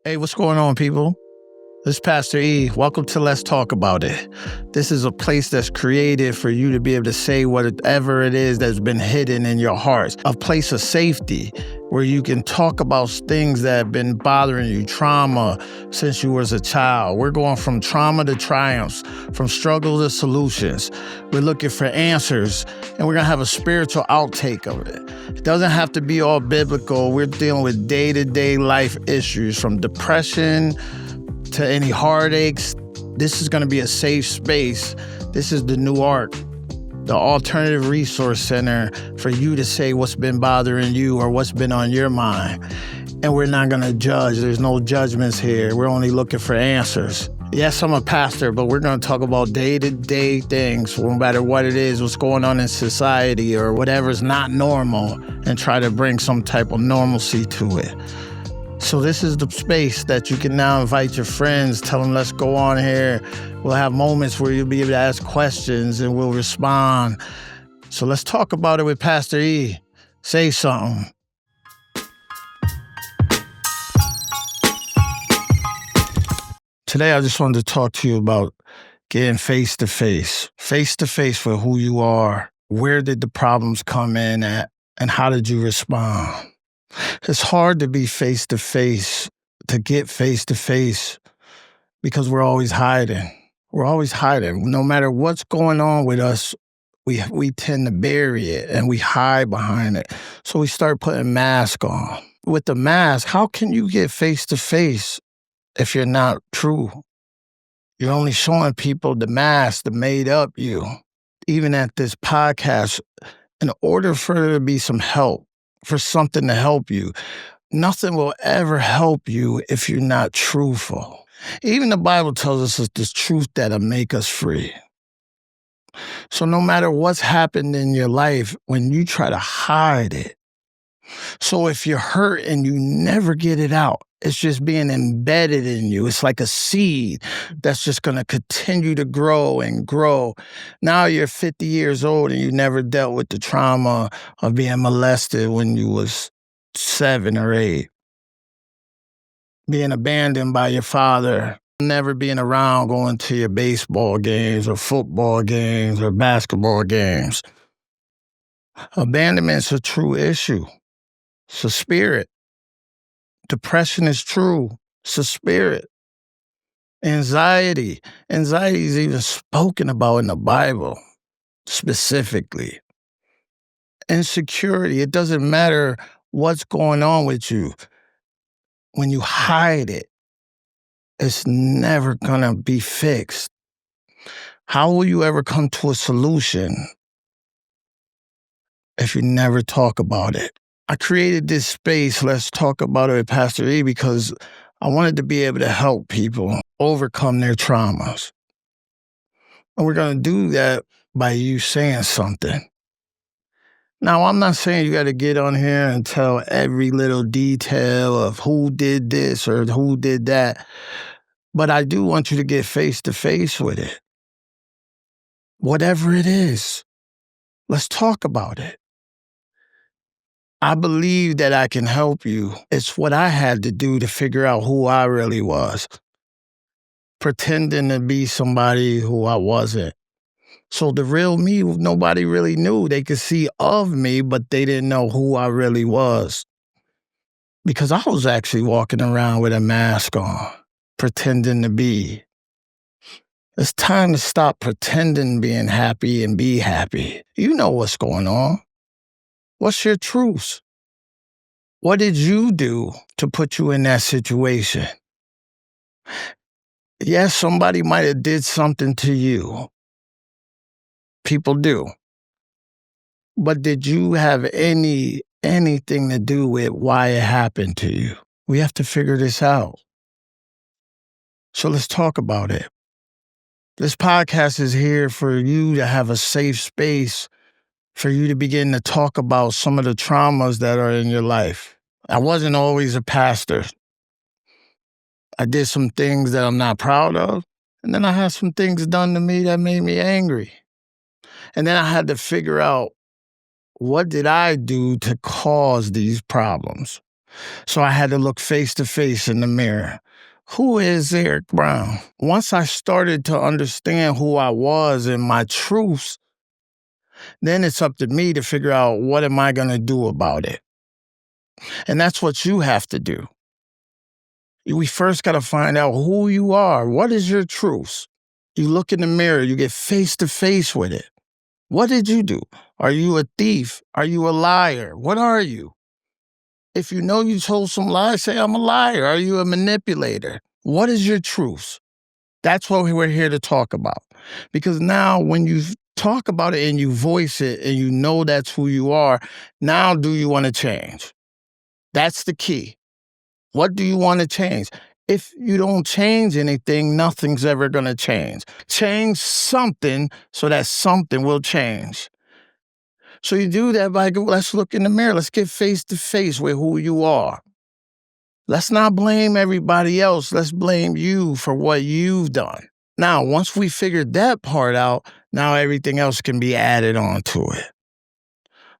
Hey, what's going on, people? This is Pastor E. Welcome to Let's Talk About It. This is a place that's created for you to be able to say whatever it is that's been hidden in your hearts. A place of safety where you can talk about things that have been bothering you, trauma since you was a child. We're going from trauma to triumphs, from struggle to solutions. We're looking for answers, and we're going to have a spiritual outtake of it. It doesn't have to be all biblical. We're dealing with day-to-day life issues, from depression to any heartaches. This is going to be a safe space. This is the New Ark, the Alternative Resource Center, for you to say what's been bothering you or what's been on your mind. And we're not going to judge. There's no judgments here. We're only looking for answers. Yes, I'm a pastor, but we're going to talk about day-to-day things, no matter what it is, what's going on in society or whatever's not normal, and try to bring some type of normalcy to it. So this is the space that you can now invite your friends, tell them, let's go on here. We'll have moments where you'll be able to ask questions and we'll respond. So let's talk about it with Pastor E. Say something. Today, I just wanted to talk to you about getting face-to-face with who you are. Where did the problems come in at, and how did you respond? It's hard to be face-to-face, to get face-to-face, because we're always hiding. We're always hiding. No matter what's going on with us, we tend to bury it and we hide behind it. So we start putting masks on. With the mask, how can you get face-to-face if you're not true? You're only showing people the mask, the made-up you. Even at this podcast, in order for there to be some help, for something to help you, nothing will ever help you if you're not truthful. Even the Bible tells us it's the truth that'll make us free. So no matter what's happened in your life, when you try to hide it, so if you're hurt and you never get it out, it's just being embedded in you. It's like a seed that's just going to continue to grow and grow. Now you're 50 years old and you never dealt with the trauma of being molested when you was 7 or 8. Being abandoned by your father. Never being around, going to your baseball games or football games or basketball games. Abandonment's a true issue. It's a spirit. Depression is true. It's a spirit. Anxiety is even spoken about in the Bible, specifically. Insecurity, it doesn't matter what's going on with you. When you hide it, it's never gonna be fixed. How will you ever come to a solution if you never talk about it? I created this space, Let's Talk About It with Pastor E, because I wanted to be able to help people overcome their traumas. And we're going to do that by you saying something. Now, I'm not saying you got to get on here and tell every little detail of who did this or who did that, but I do want you to get face-to-face with it. Whatever it is, let's talk about it. I believe that I can help you. It's what I had to do to figure out who I really was. Pretending to be somebody who I wasn't. So the real me, nobody really knew. They could see of me, but they didn't know who I really was. Because I was actually walking around with a mask on, pretending to be. It's time to stop pretending being happy and be happy. You know what's going on. What's your truth? What did you do to put you in that situation? Yes, somebody might have did something to you. People do. But did you have anything to do with why it happened to you? We have to figure this out. So let's talk about it. This podcast is here for you to have a safe space for you to begin to talk about some of the traumas that are in your life. I wasn't always a pastor. I did some things that I'm not proud of, and then I had some things done to me that made me angry. And then I had to figure out, what did I do to cause these problems? So I had to look face to face in the mirror. Who is Eric Brown? Once I started to understand who I was and my truths, then it's up to me to figure out what am I going to do about it. And that's what you have to do. We first got to find out who you are. What is your truths? You look in the mirror, you get face to face with it. What did you do? Are you a thief? Are you a liar? What are you? If you know you told some lies, say, I'm a liar. Are you a manipulator? What is your truth? That's what we're here to talk about. Because now when you talk about it and you voice it and you know that's who you are, now do you want to change? That's the key. What do you want to change? If you don't change anything, nothing's ever going to change. Change something so that something will change. So you do that by, let's look in the mirror. Let's get face to face with who you are. Let's not blame everybody else. Let's blame you for what you've done. Now, once we figured that part out, now everything else can be added on to it.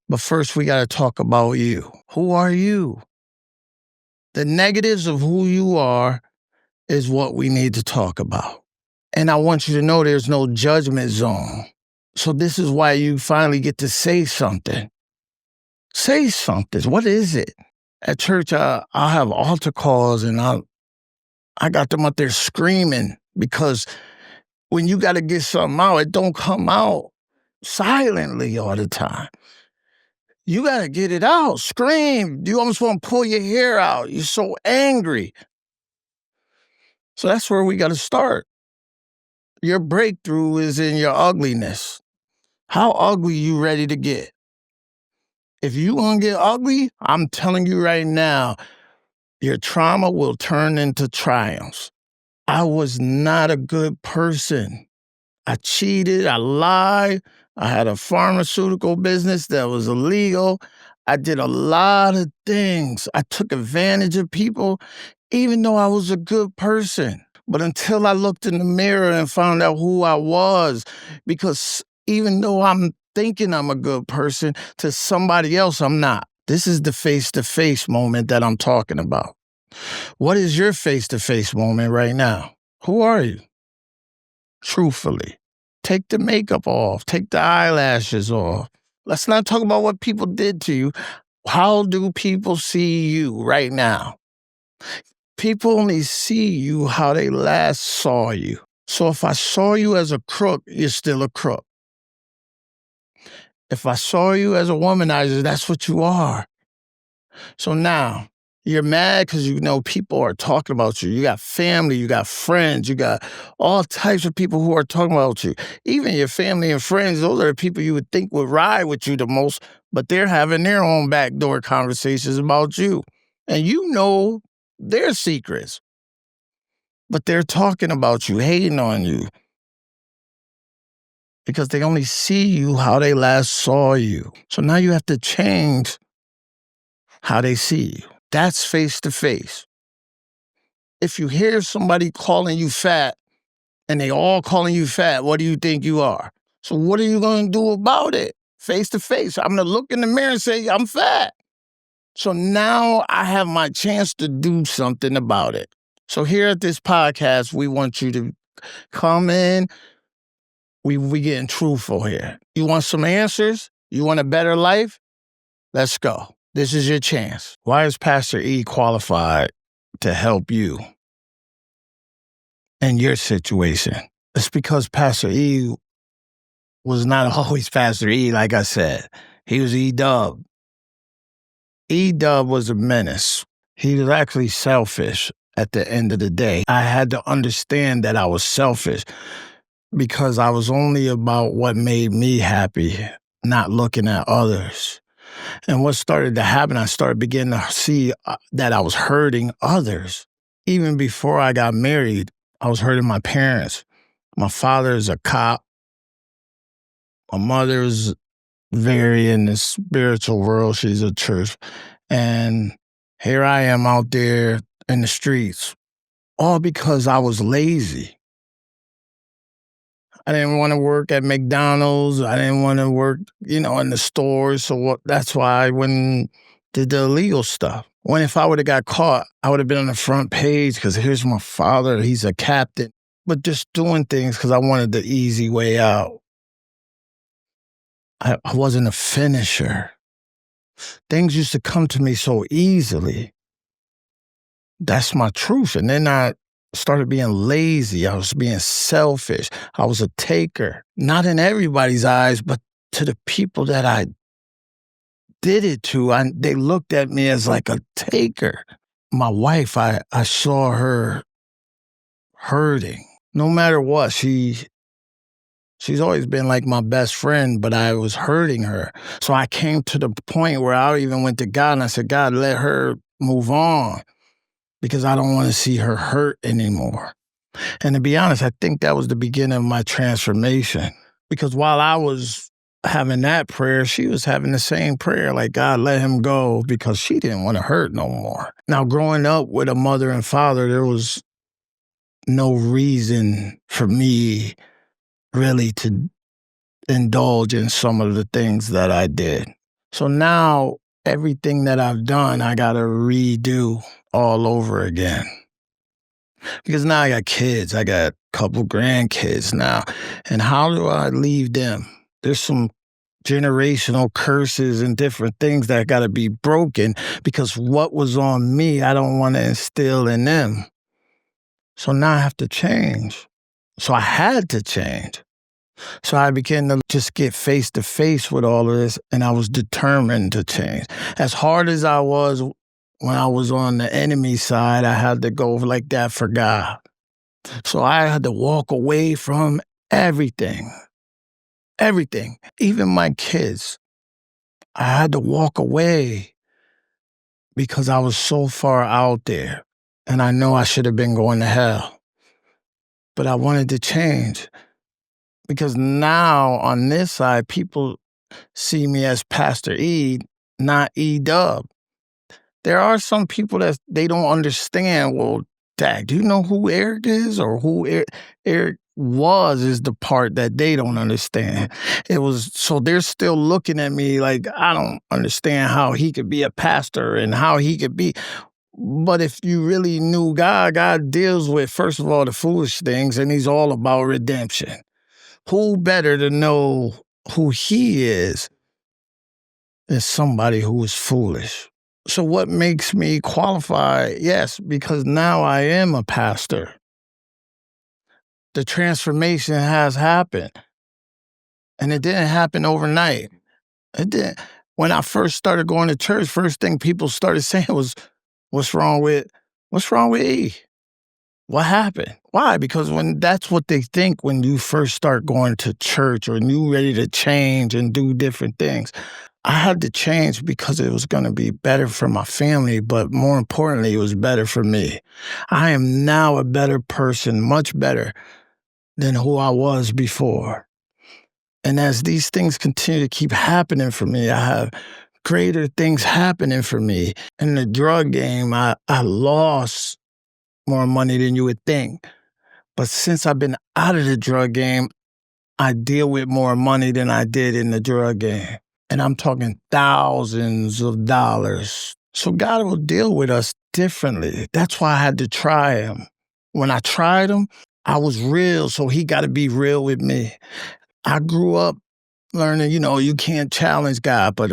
But first, we got to talk about you. Who are you? The negatives of who you are is what we need to talk about. And I want you to know there's no judgment zone. So this is why you finally get to say something. Say something. What is it? At church, I'll have altar calls and I got them up there screaming because when you got to get something out, it don't come out silently all the time. You got to get it out. Scream. You almost want to pull your hair out. You're so angry. So that's where we got to start. Your breakthrough is in your ugliness. How ugly you ready to get? If you want to get ugly, I'm telling you right now, your trauma will turn into triumphs. I was not a good person. I cheated, I lied, I had a pharmaceutical business that was illegal. I did a lot of things. I took advantage of people, even though I was a good person. But until I looked in the mirror and found out who I was, because even though I'm thinking I'm a good person, to somebody else, I'm not. This is the face-to-face moment that I'm talking about. What is your face-to-face moment right now? Who are you? Truthfully. Take the makeup off. Take the eyelashes off. Let's not talk about what people did to you. How do people see you right now? People only see you how they last saw you. So if I saw you as a crook, you're still a crook. If I saw you as a womanizer, that's what you are. So now, you're mad because you know people are talking about you. You got family, you got friends, you got all types of people who are talking about you. Even your family and friends, those are the people you would think would ride with you the most, but they're having their own backdoor conversations about you. And you know their secrets, but they're talking about you, hating on you, because they only see you how they last saw you. So now you have to change how they see you. That's face to face. If you hear somebody calling you fat and they all calling you fat, what do you think you are? So what are you going to do about it? Face to face. I'm going to look in the mirror and say, I'm fat. So now I have my chance to do something about it. So here at this podcast, we want you to come in. We getting truthful here. You want some answers? You want a better life? Let's go. This is your chance. Why is Pastor E qualified to help you in your situation? It's because Pastor E was not always Pastor E, like I said. He was E-Dub. E-Dub was a menace. He was actually selfish at the end of the day. I had to understand that I was selfish because I was only about what made me happy, not looking at others. And what started to happen, I started beginning to see that I was hurting others. Even before I got married, I was hurting my parents. My father is a cop. My mother is very in the spiritual world. She's a church. And here I am out there in the streets, all because I was lazy. I didn't want to work at McDonald's. I didn't want to work, in the stores. So that's why I went and did the illegal stuff. When if I would have got caught, I would have been on the front page because here's my father, he's a captain. But just doing things because I wanted the easy way out. I wasn't a finisher. Things used to come to me so easily. That's my truth. And then I started being lazy. I was being selfish. I was a taker. Not in everybody's eyes, but to the people that I did it to, they looked at me as like a taker. My wife, I saw her hurting. No matter what, she's always been like my best friend, but I was hurting her. So I came to the point where I even went to God and I said, God, let her move on because I don't want to see her hurt anymore. And to be honest, I think that was the beginning of my transformation because while I was having that prayer, she was having the same prayer, like God, let him go because she didn't want to hurt no more. Now, growing up with a mother and father, there was no reason for me really to indulge in some of the things that I did. So now everything that I've done, I got to redo all over again. Because now I got kids, I got a couple grandkids now. And how do I leave them? There's some generational curses and different things that got to be broken because what was on me, I don't want to instill in them. So now I have to change. So I had to change. So I began to just get face to face with all of this, and I was determined to change. As hard as I was when I was on the enemy side, I had to go like that for God. So I had to walk away from everything, even my kids. I had to walk away because I was so far out there, and I know I should have been going to hell. But I wanted to change. Because now on this side, people see me as Pastor E, not E-Dub. There are some people that they don't understand, well, Dak, do you know who Eric is or who Eric was is the part that they don't understand. So they're still looking at me like, I don't understand how he could be a pastor and how he could be. But if you really knew God, God deals with, first of all, the foolish things, and he's all about redemption. Who better to know who he is than somebody who is foolish? So what makes me qualify? Yes, because now I am a pastor. The transformation has happened. And it didn't happen overnight. It didn't. When I first started going to church, first thing people started saying was, what's wrong with E? What happened? Why? Because when that's what they think when you first start going to church or you ready to change and do different things. I had to change because it was going to be better for my family, but more importantly, it was better for me. I am now a better person, much better than who I was before. And as these things continue to keep happening for me, I have greater things happening for me. In the drug game, I lost more money than you would think. But since I've been out of the drug game, I deal with more money than I did in the drug game. And I'm talking thousands of dollars. So God will deal with us differently. That's why I had to try him. When I tried him, I was real, so he got to be real with me. I grew up learning, you can't challenge God, but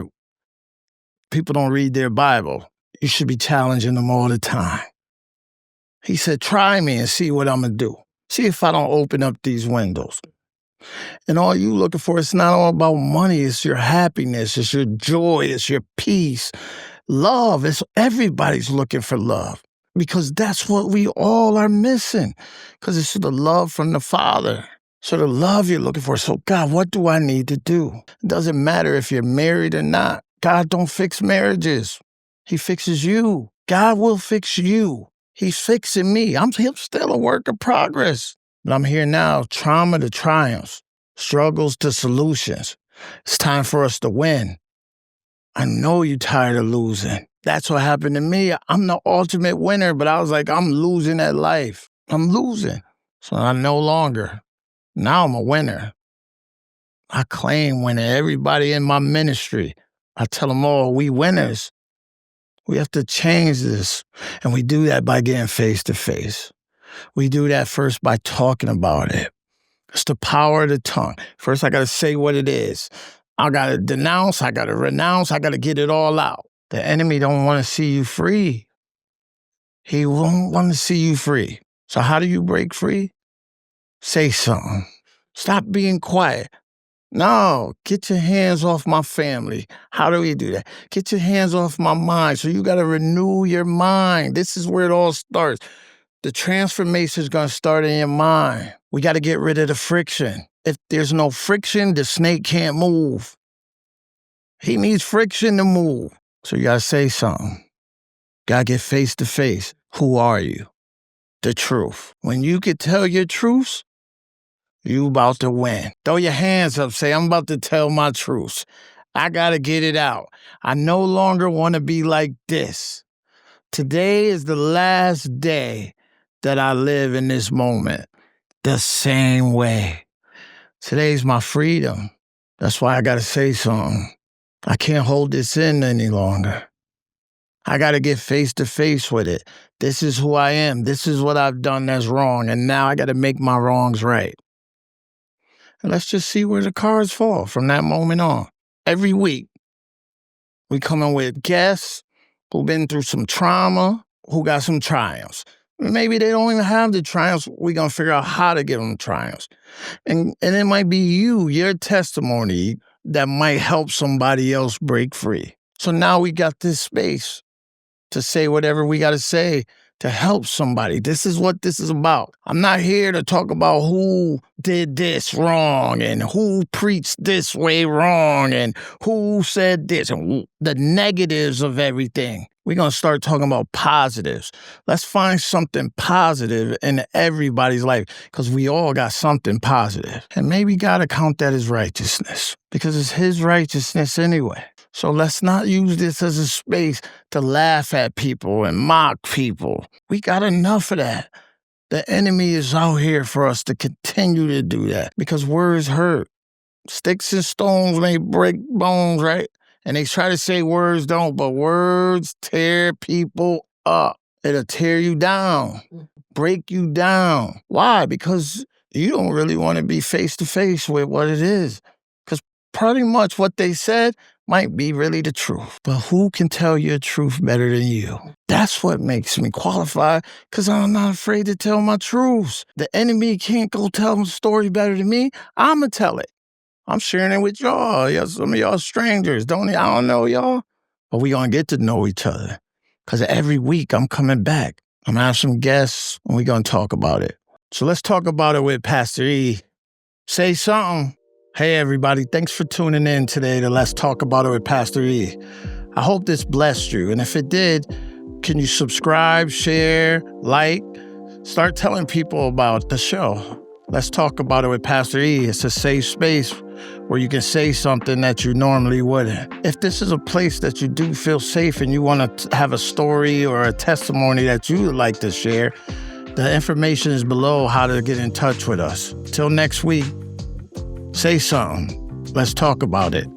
people don't read their Bible. You should be challenging them all the time. He said, try me and see what I'm going to do. See if I don't open up these windows. And all you looking for, it's not all about money. It's your happiness. It's your joy. It's your peace. Love. Everybody's looking for love because that's what we all are missing because it's the love from the Father. So the love you're looking for. So God, what do I need to do? It doesn't matter if you're married or not. God don't fix marriages. He fixes you. God will fix you. He's fixing me. I'm still a work of progress. But I'm here now, trauma to triumphs, struggles to solutions. It's time for us to win. I know you're tired of losing. That's what happened to me. I'm the ultimate winner, but I was like, I'm losing at life. I'm losing. So I'm no longer. Now I'm a winner. I claim winning. Everybody in my ministry, I tell them all, we winners. We have to change this. And we do that by getting face to face. We do that first by talking about it. It's the power of the tongue. First, I got to say what it is. I got to denounce. I got to renounce. I got to get it all out. The enemy don't want to see you free. He won't want to see you free. So how do you break free? Say something. Stop being quiet. No, get your hands off my family. How do we do that? Get your hands off my mind. So you got to renew your mind. This is where it all starts. The transformation is going to start in your mind. We got to get rid of the friction. If there's no friction, the snake can't move. He needs friction to move. So you got to say something. Got to get face to face. Who are you? The truth. When you can tell your truths, you about to win. Throw your hands up. Say, I'm about to tell my truths. I got to get it out. I no longer want to be like this. Today is the last day that I live in this moment the same way. Today's my freedom. That's why I got to say something. I can't hold this in any longer. I got to get face to face with it. This is who I am. This is what I've done that's wrong. And now I got to make my wrongs right. And let's just see where the cards fall from that moment on. Every week, we come in with guests who've been through some trauma, who got some triumphs. Maybe they don't even have the triumphs. We're going to figure out how to give them triumphs. And it might be you, your testimony, that might help somebody else break free. So now we got this space to say whatever we got to say to help somebody. This is what this is about. I'm not here to talk about who did this wrong and who preached this way wrong and who said this and the negatives of everything. We're going to start talking about positives. Let's find something positive in everybody's life because we all got something positive. And maybe God will count that as righteousness because it's his righteousness anyway. So let's not use this as a space to laugh at people and mock people. We got enough of that. The enemy is out here for us to continue to do that because words hurt. Sticks and stones may break bones, right? And they try to say words don't, but words tear people up. It'll tear you down, break you down. Why? Because you don't really want to be face to face with what it is. Because pretty much what they said might be really the truth. But who can tell your truth better than you? That's what makes me qualified, because I'm not afraid to tell my truths. The enemy can't go tell a story better than me. I'm going to tell it. I'm sharing it with y'all. Yeah, some of y'all strangers, I don't know y'all. But we going to get to know each other. Because every week I'm coming back. I'm going to have some guests, and we're going to talk about it. So let's talk about it with Pastor E. Say something. Hey, everybody. Thanks for tuning in today to Let's Talk About It with Pastor E. I hope this blessed you. And if it did, can you subscribe, share, like, start telling people about the show? Let's Talk About It with Pastor E. It's a safe space where you can say something that you normally wouldn't. If this is a place that you do feel safe and you want to have a story or a testimony that you would like to share, the information is below how to get in touch with us. Till next week, say something. Let's talk about it.